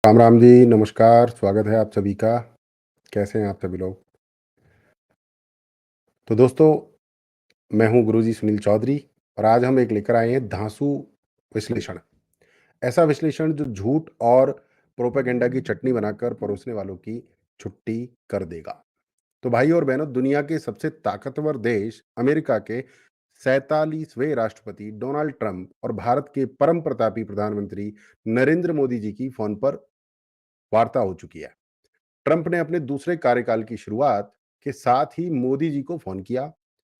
राम राम जी, नमस्कार, स्वागत है आप सभी का। कैसे हैं आप सभी लोग? तो दोस्तों, मैं हूँ गुरुजी सुनील चौधरी और आज हम एक लेकर आए हैं धांसू विश्लेषण। ऐसा विश्लेषण जो झूठ और प्रोपेगेंडा की चटनी बनाकर परोसने वालों की छुट्टी कर देगा। तो भाई और बहनों, दुनिया के सबसे ताकतवर देश अमेरिका के 47वें राष्ट्रपति डोनाल्ड ट्रंप और भारत के परम प्रतापी प्रधानमंत्री नरेंद्र मोदी जी की फ़ोन पर वार्ता हो चुकी है। ट्रंप ने अपने दूसरे कार्यकाल की शुरुआत के साथ ही मोदी जी को फोन किया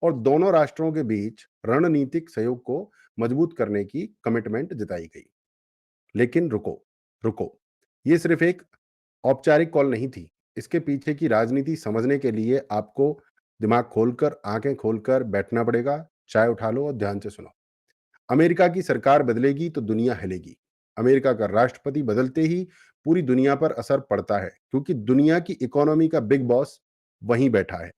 और दोनों राष्ट्रों के बीच रणनीतिक सहयोग को मजबूत करने की कमिटमेंट जताई गई। लेकिन रुको, रुको, ये सिर्फ एक औपचारिक कॉल नहीं थी। इसके पीछे की राजनीति समझने के लिए आपको दिमाग खोलकर, आंखें खोलकर बैठना पड़ेगा। चाय उठा लो और ध्यान से सुनो। अमेरिका की सरकार बदलेगी तो दुनिया हिलेगी। अमेरिका का राष्ट्रपति बदलते ही पूरी दुनिया पर असर पड़ता है, क्योंकि दुनिया की इकोनॉमी का बिग बॉस वहीं बैठा है।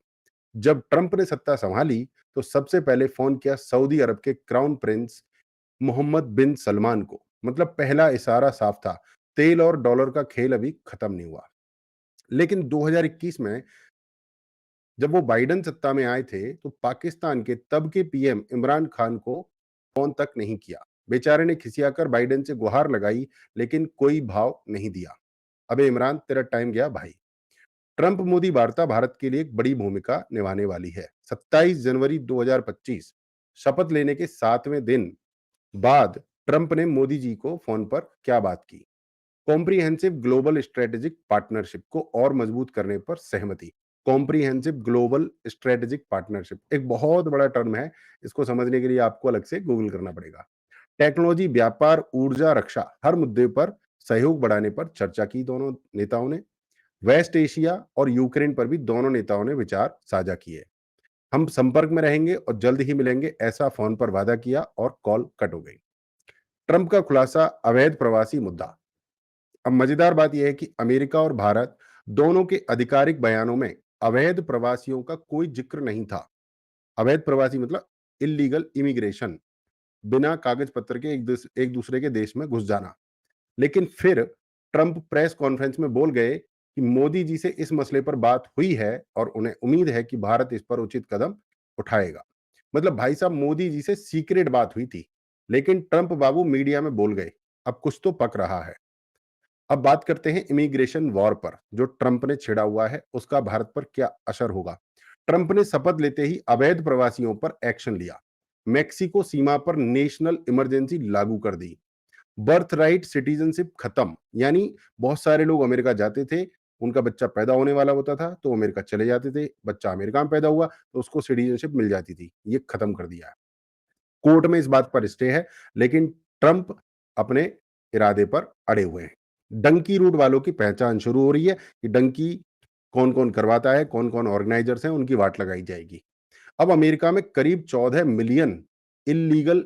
जब ट्रंप ने सत्ता संभाली तो सबसे पहले फोन किया सऊदी अरब के क्राउन प्रिंस मोहम्मद बिन सलमान को। मतलब पहला इशारा साफ था, तेल और डॉलर का खेल अभी खत्म नहीं हुआ। लेकिन 2021 में जब वो बाइडेन सत्ता में आए थे तो पाकिस्तान के तब के पीएम इमरान खान को फोन तक नहीं किया। बेचारे ने खिसियाकर बाइडेन से गुहार लगाई, लेकिन कोई भाव नहीं दिया। अबे इमरान, तेरा टाइम गया भाई। ट्रंप मोदी वार्ता भारत के लिए एक बड़ी भूमिका निभाने वाली है। 27 जनवरी 2025 शपथ लेने के 7वें दिन बाद ट्रंप ने मोदी जी को फोन पर क्या बात की? कॉम्प्रिहेंसिव ग्लोबल स्ट्रेटेजिक पार्टनरशिप को और मजबूत करने पर सहमति। कॉम्प्रिहेंसिव ग्लोबल स्ट्रेटेजिक पार्टनरशिप एक बहुत बड़ा टर्म है। इसको समझने के लिए आपको अलग से गूगल करना पड़ेगा। टेक्नोलॉजी, व्यापार, ऊर्जा, रक्षा, हर मुद्दे पर सहयोग बढ़ाने पर चर्चा की दोनों नेताओं ने। वेस्ट एशिया और यूक्रेन पर भी दोनों नेताओं ने विचार साझा किए। हम संपर्क में रहेंगे और जल्द ही मिलेंगे, ऐसा फोन पर वादा किया और कॉल कट हो गई। ट्रंप का खुलासा, अवैध प्रवासी मुद्दा। अब मजेदार बात यह है कि अमेरिका और भारत दोनों के आधिकारिक बयानों में अवैध प्रवासियों का कोई जिक्र नहीं था। अवैध प्रवासी मतलब इलीगल इमिग्रेशन, बिना कागज पत्र के एक दूसरे के देश में घुस जाना। लेकिन फिर ट्रंप प्रेस कॉन्फ्रेंस में बोल गए कि मोदी जी से इस मसले पर बात हुई है और उन्हें उम्मीद है कि भारत इस पर उचित कदम उठाएगा। मतलब भाई साहब, मोदी जी से सीक्रेट बात हुई थी, लेकिन ट्रंप बाबू मीडिया में बोल गए। अब कुछ तो पक रहा है। अब बात करते हैं इमिग्रेशन वॉर पर, जो ट्रंप ने छेड़ा हुआ है, उसका भारत पर क्या असर होगा। ट्रंप ने शपथ लेते ही अवैध प्रवासियों पर एक्शन लिया। मेक्सिको सीमा पर नेशनल इमरजेंसी लागू कर दी। बर्थ राइट सिटीजनशिप खत्म, यानी बहुत सारे लोग अमेरिका जाते थे, उनका बच्चा पैदा होने वाला होता था तो अमेरिका चले जाते थे। बच्चा अमेरिका में पैदा हुआ तो उसको सिटीजनशिप मिल जाती थी। ये खत्म कर दिया है। कोर्ट में इस बात पर स्टे है, लेकिन ट्रंप अपने इरादे पर अड़े हुए हैं। डंकी रूट वालों की पहचान शुरू हो रही है कि डंकी कौन कौन करवाता है, कौन कौन ऑर्गेनाइजर्स हैं, उनकी वाट लगाई जाएगी। अब अमेरिका में करीब 14 मिलियन इलीगल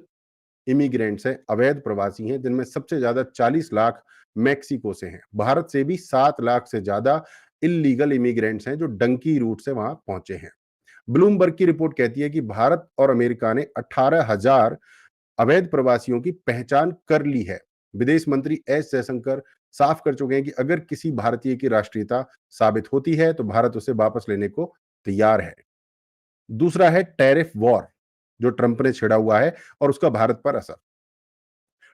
इमिग्रेंट्स हैं, अवैध प्रवासी हैं, जिनमें सबसे ज्यादा 40 लाख मैक्सिको से हैं। भारत से भी 7 लाख से ज्यादा इलीगल इमिग्रेंट्स हैं जो डंकी रूट से वहां पहुंचे हैं। ब्लूमबर्ग की रिपोर्ट कहती है कि भारत और अमेरिका ने 18,000 अवैध प्रवासियों की पहचान कर ली है। विदेश मंत्री एस जयशंकर साफ कर चुके हैं कि अगर किसी भारतीय की राष्ट्रीयता साबित होती है तो भारत उसे वापस लेने को तैयार है। दूसरा है टैरिफ वॉर, जो ट्रंप ने छेड़ा हुआ है और उसका भारत पर असर।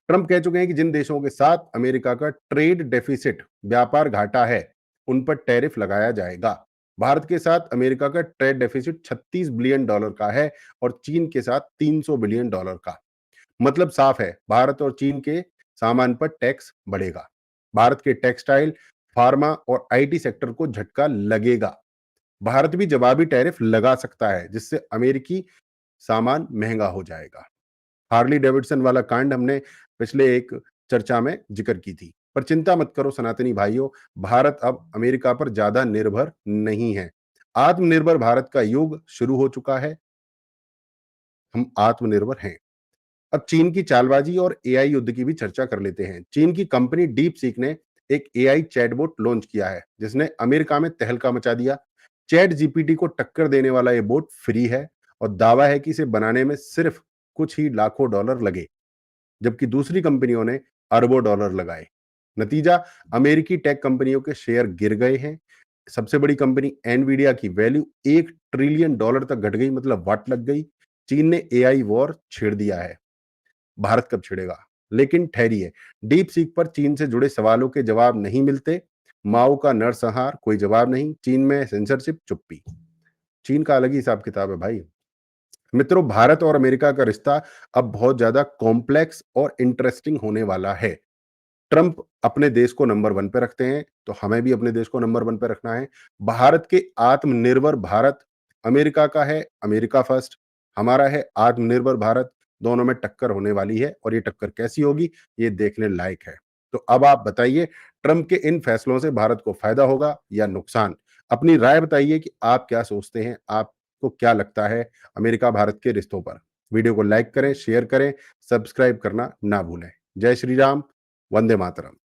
ट्रंप कह चुके हैं कि जिन देशों के साथ अमेरिका का ट्रेड डेफिसिट, व्यापार घाटा है, उन पर टैरिफ लगाया जाएगा। भारत के साथ अमेरिका का ट्रेड डेफिसिट 36 बिलियन डॉलर का है और चीन के साथ 300 बिलियन डॉलर का। मतलब साफ है, भारत और चीन के सामान पर टैक्स बढ़ेगा। भारत के टेक्सटाइल, फार्मा और आईटी सेक्टर को झटका लगेगा। भारत भी जवाबी टैरिफ लगा सकता है, जिससे अमेरिकी सामान महंगा हो जाएगा। हार्ली डेविडसन वाला कांड हमने पिछले एक चर्चा में जिक्र की थी। पर चिंता मत करो सनातनी भाइयों, भारत अब अमेरिका पर ज्यादा निर्भर नहीं है। आत्मनिर्भर भारत का युग शुरू हो चुका है। हम आत्मनिर्भर हैं। अब चीन की चालबाजी और एआई युद्ध की भी चर्चा कर लेते हैं। चीन की कंपनी डीप सीक ने एक एआई चैटबॉट लॉन्च किया है, जिसने अमेरिका में तहलका मचा दिया। चैट जीपीटी को टक्कर देने वाला ये बोट फ्री है और दावा है कि इसे बनाने में सिर्फ कुछ ही लाखों डॉलर लगे, जबकि दूसरी कंपनियों ने अरबों डॉलर लगाए। नतीजा, अमेरिकी टेक कंपनियों के शेयर गिर गए हैं। सबसे बड़ी कंपनी एनवीडिया की वैल्यू $1 ट्रिलियन तक घट गई, मतलब वाट लग गई। चीन ने एआई वॉर छेड़ दिया है। भारत कब छिड़ेगा? लेकिन ठहरिए, डीप सीक पर चीन से जुड़े सवालों के जवाब नहीं मिलते। माओ का नरसंहार, कोई जवाब नहीं। चीन में सेंसरशिप, चुप्पी। चीन का अलग ही हिसाब किताब है भाई। मित्रों, भारत और अमेरिका का रिश्ता अब बहुत ज्यादा कॉम्प्लेक्स और इंटरेस्टिंग होने वाला है। ट्रंप अपने देश को नंबर 1 पे रखते हैं, तो हमें भी अपने देश को नंबर 1 पे रखना है। भारत के आत्मनिर्भर भारत, अमेरिका का है अमेरिका फर्स्ट, हमारा है आत्मनिर्भर भारत। दोनों में टक्कर होने वाली है, और ये टक्कर कैसी होगी, ये देखने लायक है। तो अब आप बताइए, ट्रंप के इन फैसलों से भारत को फायदा होगा या नुकसान? अपनी राय बताइए कि आप क्या सोचते हैं, आपको क्या लगता है अमेरिका भारत के रिश्तों पर? वीडियो को लाइक करें, शेयर करें, सब्सक्राइब करना ना भूलें। जय श्री राम, वंदे मातरम।